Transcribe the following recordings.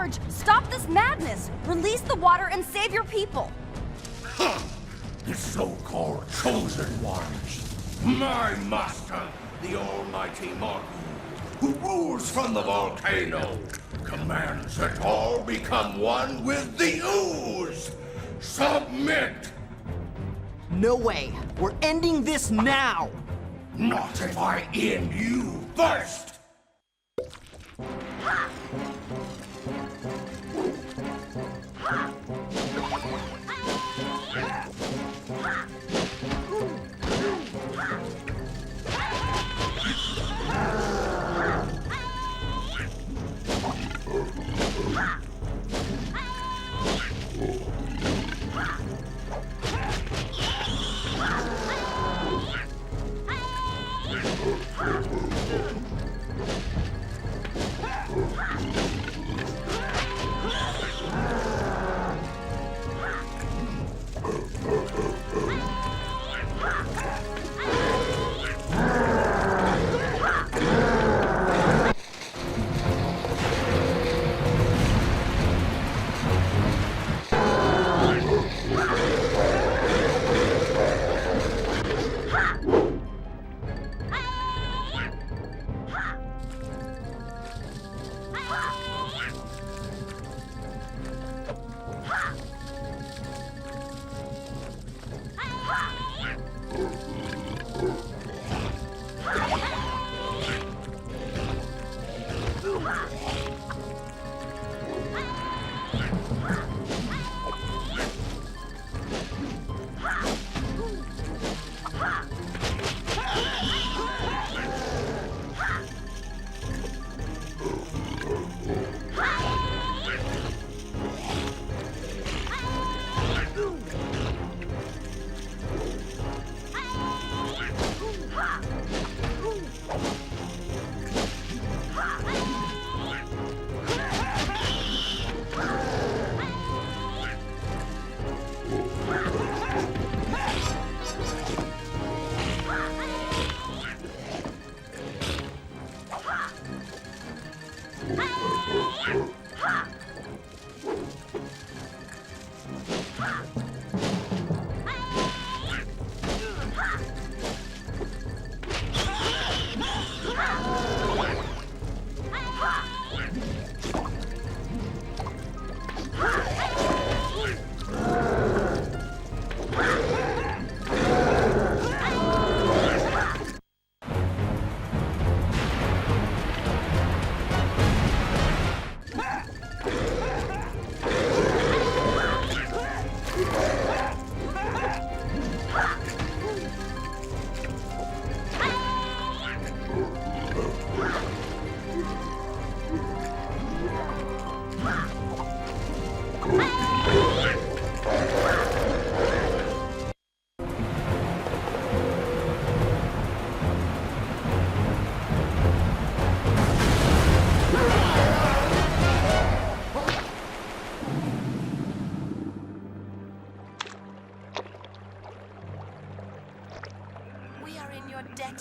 George, stop this madness! Release the water and save your people! Huh. The so-called chosen ones. My master, the almighty Magu, who rules from the volcano, commands that all become one with the ooze. Submit! No way. We're ending this now. Not if I end you first!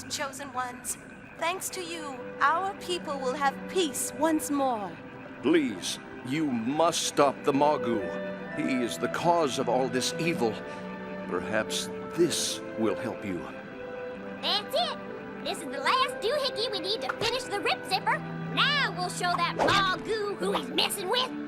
Chosen ones. Thanks to you, our people will have peace once more. Please, you must stop the Magu. He is the cause of all this evil. Perhaps this will help you. That's it. This is the last doohickey we need to finish the Rip Zipper. Now we'll show that Magu who he's messing with.